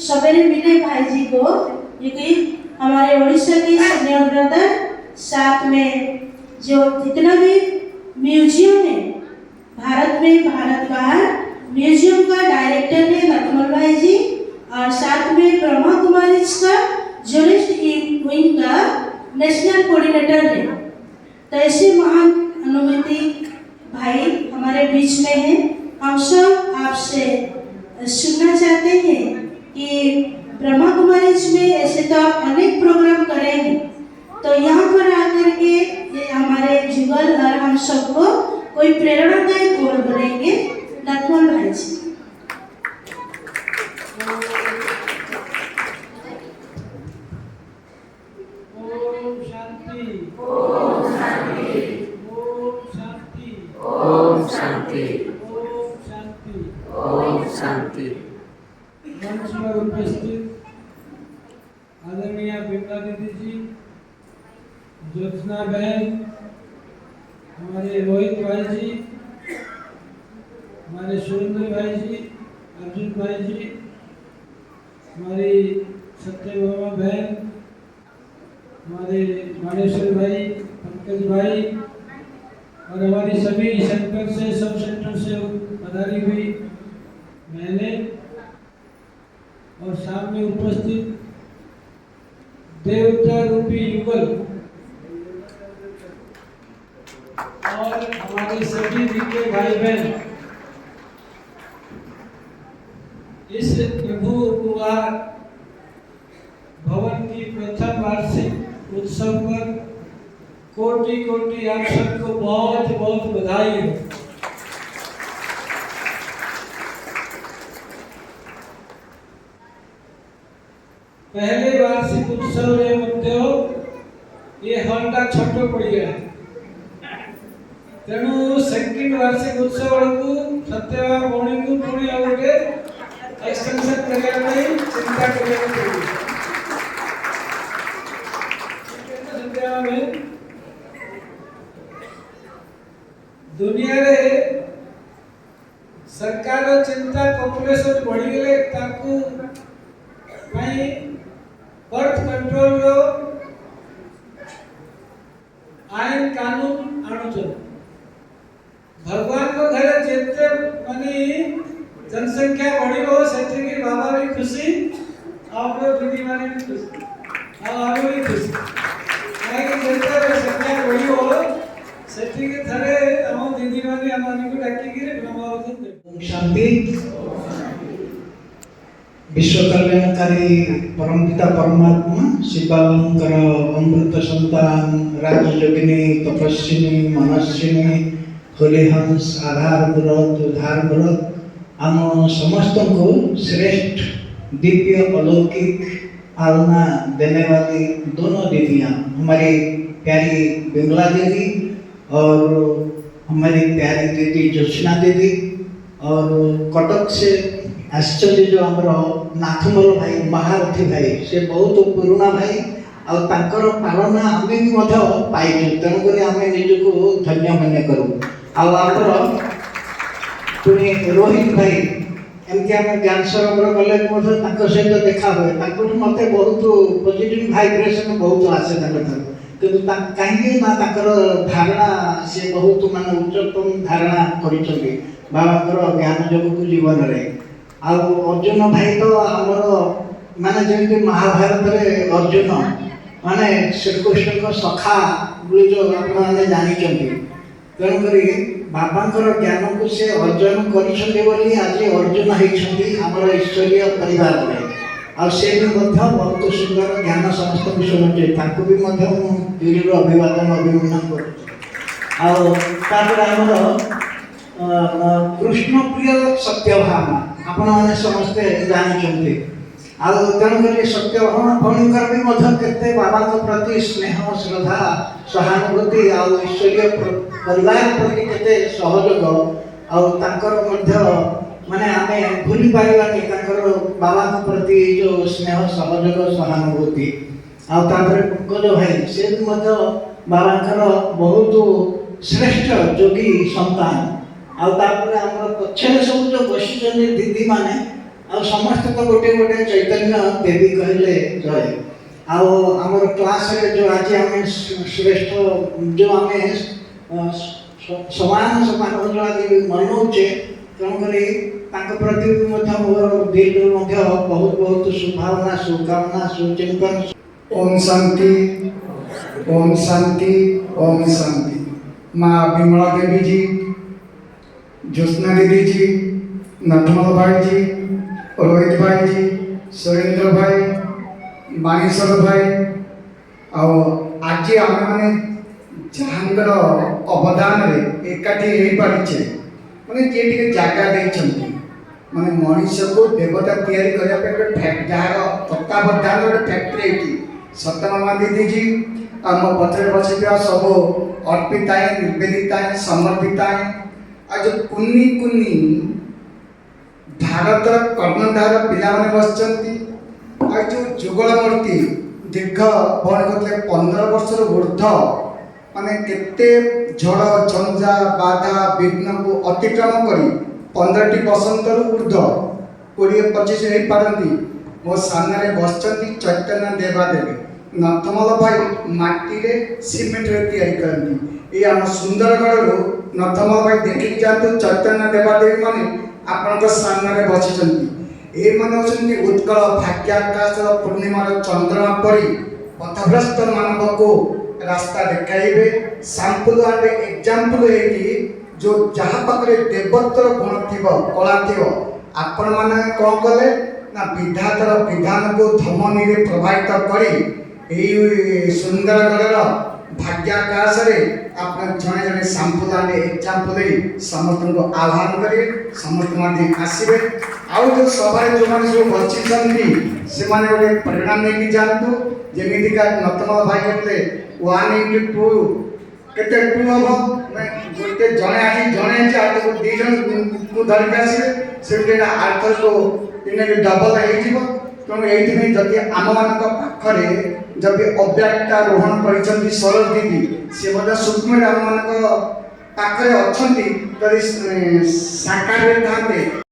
सवेरे मिले भाई जी को, क्योंकि हमारे उड़ीसा की सीनियर ब्रदर साथ में जो जितना भी म्यूजियम है भारत में, भारत बाहर म्यूजियम का डायरेक्टर है नथमल भाई जी, और साथ में ब्रह्मा कुमारी का जूरिस्ट विंग का नेशनल कोऑर्डिनेटर है। तो ऐसे महान अनुभूति भाई हमारे बीच में है। हम सब आपसे सुनना चाहते हैं कि ब्रह्मा कुमारी में ऐसे तो आप अनेक प्रोग्राम करेंगे, तो यहाँ पर आकर के ये हमारे जुगल और हम सबको कोई प्रेरणादायक बोल बोलेंगे नथमल भाई जी। ओम शांति, ओम शांति, ओम शांति, ओम शांति, ओम शांति। ओम शांति। मंच पर उपस्थित आदरणीय बिमला दीदी जी, ज्योत्सना बहन, हमारे रोहित भाई जी, हमारे सुरेंद्र भाई जी, अर्जुन भाई जी, हमारी सत्यभामा बहन, हमारे मानेश्वर भाई, पंकज भाई और हमारी सभी सेंटर से, सब सेंटर से पधारी हुई बहनें और सामने उपस्थित देवता रूपी युगल और हमारे सभी दिव्य भाई बहन, इस प्रभु उपहार भवन की प्रथम वार्षिक उत्सव पर कोटि कोटि आप सबको बहुत बहुत बधाई हो। पहले वार्षिक उत्सव रे मध्य ये हॉलटा छोटो पड़ गया, तेणु सेकेंड वार्षिक उत्सव को सत्यवा भौणी को पुणी आ गोटे एक्सटेंशन करने में चिंता करने पड़ी। सत्यवा में दुनिया रे सरकार चिंता पॉपुलेशन बढ़ी गले ताकू भाई बर्थ कंट्रोल रो आईन कानून आणुचो। भगवान को घरे जेते माने जनसंख्या बढ़ी हो सेठी की बाबा भी खुशी आप दीदी माने भी खुशी और हम भी खुशी काहे कि जेते संख्या बढ़ी हो सेठी के थरे हम दीदी माने हमनी को डाकी के ब्रह्मावतन दे। ओम शांति। विश्व कल्याणकारी परम पिता परमात्मा शिव बाबांकर अमृत संतान राजयोगिनी तपस्विनी मनस्विनी हरिहंस आधार व्रत उद्धार व्रत आम समस्त को श्रेष्ठ दिव्य अलौकिक आलना देने वाली दोनों दीदियाँ, हमारी प्यारी बिमला दीदी और हमारी प्यारी दीदी ज्योत्सना दीदी, और कटक से आश्चर्य जो आमर नाथमल भाई महारथी भाई से बहुत पुराना भाई और तांकर पालना आम भी पाई, तेणुक आम निजको धन्य मन करूँ। आमर पुणी रोहित भाई एमती आम ज्ञान सरोवर गले सहित देखा हुए, मत बहुत पॉजिटिव वाइब्रेशन बहुत आसे कि कहीं धारणा से बहुत मान उच्चतम धारणा कर बाबा ज्ञान जगत जीवन में। अर्जुन भाई तो आमर माने जमी महाभारत रे अर्जुन माने श्रीकृष्ण सखा बोली जो आपने जानी, तेणुक बाबांकर ज्ञान को से अर्जन करी आज अर्जुन होती आमर ईश्वरीय परिवार में, और से भी बहुत सुंदर ज्ञान समस्त विषय भी अभिवादन अभिनंदन कर। कृष्ण प्रिय सत्यभामा आपण मैंने समस्ते जानते, तेणुक सत्यभामा भौणीकर भी केते बाबा प्रति स्नेह श्रद्धा सहानुभूति और ईश्वरीय परिवार प्रति केते सहयोग माने आमे भूली पारिबानी बाबा प्रति जो स्नेह सहयोग सहानुभूति। पंकज भाई से भी बाबा बहुत श्रेष्ठ जोगी संतान। आम पक्षे सब जो बसी दीदी माने ଆଉ ସମସ୍ତେ ତ ଗୋଟେ ଗୋଟେ ଚୈତନ୍ୟ ଦେବୀ କହିଲେ ଚଳେ। ଆଉ ଆମର କ୍ଲାସରେ ଯେଉଁ ଆଜି ଆମେ ଶ୍ରେଷ୍ଠ ଯେଉଁ ଆମେ ସମାନ ସମାନ ଯେଉଁ ଆଜି ମନାଉଛେ, ତେଣୁକରି ତାଙ୍କ ପ୍ରତି ମଧ୍ୟ ମୋର ଦିଲରୁ ମଧ୍ୟ ବହୁତ ବହୁତ शुभभावना शुभकामना सुचिंतन। ओम शांति, ओम शांति, ओम शांति। माँ विमला देवी जी, ज्योत्सना दीदी जी, नथमल भाई जी, रोहित भाई जी, सुरेंद्र भाई, मानेश्वर भाई, ଆଉ ଆଜି ଆମେମାନେ ଯାହାଙ୍କର ଅବଦାନରେ ଏକାଠି ହେଇପାରିଛେ, ମାନେ ଯିଏ ଟିକେ ଜାଗା ଦେଇଛନ୍ତି, ମାନେ ମଣିଷକୁ ଦେବତା ତିଆରି କରିବା ପାଇଁ ଗୋଟେ ଯାହାର ତତ୍ତ୍ୱାବଧାନ ଗୋଟେ ଫ୍ୟାକ୍ଟ୍ରି ଏଇଠି ସତ୍ୟଭାମା ଦିଦି जी ଆମ ପଛରେ ବସିଥିବା ସବୁ ଅର୍ପିତାଏ, ନିବେଦିତାଏ, ସମର୍ପିତାଏ, ଆଉ ଯେଉଁ କୁନି କୁନି ଭାରତର କର୍ଣ୍ଣଧାର ପିଲାମାନେ ବସିଛନ୍ତି, ଆଉ ଯେଉଁ ଯୁଗଳ ମୂର୍ତ୍ତି ଦୀର୍ଘ ଭଉଣୀ କରୁଥିଲେ 15 ବର୍ଷର ଉର୍ଦ୍ଧ୍ୱ, ମାନେ କେତେ ଝଡ଼ ଝଞ୍ଜା ବାଧା ବିଘ୍ନକୁ ଅତିକ୍ରମ କରି 15ଟି ବସନ୍ତରୁ ଉର୍ଦ୍ଧ୍ୱ 20-25 ହେଇପାରନ୍ତି ମୋ ସାମ୍ନାରେ ବସିଛନ୍ତି ଚୈତନ୍ୟ ଦେବାଦେବୀ। ନଥମଲ ଭାଇ ମାଟିରେ ସିମେଣ୍ଟରେ ତିଆରି କରନ୍ତି। ଏଇ ଆମ ସୁନ୍ଦରଗଡ଼ରୁ ନଥମଲ ଭାଇ ଦେଖିକି ଯାଆନ୍ତୁ, ଚୈତନ୍ୟ ଦେବାଦେବୀ ମାନେ ଆପଣଙ୍କ ସାମ୍ନାରେ ବସିଛନ୍ତି। ଏଇମାନେ ହେଉଛନ୍ତି ଉତ୍କଳ ଭାଗ୍ୟାକାଶର ପୂର୍ଣ୍ଣିମାର ଚନ୍ଦ୍ରମା ପରି ପଥଭ୍ରଷ୍ଟ ମାନବକୁ ରାସ୍ତା ଦେଖାଇବେ। ସାମ୍ପୁଲ ଆଣ୍ଡ ଏକ୍ଜାମ୍ପଲ ହେଇକି ଯେଉଁ ଯାହା ପାଖରେ ଦେବତ୍ୱର ଗୁଣ ଥିବ, କଳା ଥିବ, ଆପଣମାନେ କ'ଣ କଲେ ନା ବିଧାତାର ବିଧାନକୁ ଧମନୀରେ ପ୍ରବାହିତ କରି ଏହି ସୁନ୍ଦରଗଡ଼ର ଭାଗ୍ୟାକାଶରେ ଆପଣ ଜଣେ ଜଣେ ସାମ୍ପୁଲ ଆଣ୍ଡ ଏକ୍ଜାମ୍ପଲ ଦେଇ ସମସ୍ତଙ୍କୁ ଆହ୍ୱାନ କରିବେ, ସମସ୍ତେ ମଧ୍ୟ ଆସିବେ। ଆଉ ଯେଉଁ ସଭାରେ ଯେଉଁମାନେ ସବୁ ବସିଛନ୍ତି ସେମାନେ ଗୋଟେ ପ୍ରେରଣା ନେଇକି ଯାଆନ୍ତୁ। ଯେମିତିକା ନଥମଲ ଭାଇ କହିଲେ 1 into 2 କେତେ 2 ହବ, ଗୋଟେ ଜଣେ ଆଜି ଜଣେ ଅଛି, ଆଉ 2 ଜଣକୁ ଧରିକି ଆସିବେ, ସେମିତି ଆର୍ଥରକୁ ଡବଲ ହେଇଯିବ। ତେଣୁ ଏଇଥିପାଇଁ ଯଦି ଆମମାନଙ୍କ ପାଖରେ ଯଦି ଅବ୍ୟାକ୍ତାରୋହଣ କରିଛନ୍ତି ସରୋଜ ଦିଦି, ସେ ମଧ୍ୟ ସୂକ୍ଷ୍ମରେ ଆମମାନଙ୍କ ପାଖରେ ଅଛନ୍ତି, ଯଦି ସାକାରରେ ଥାନ୍ତେ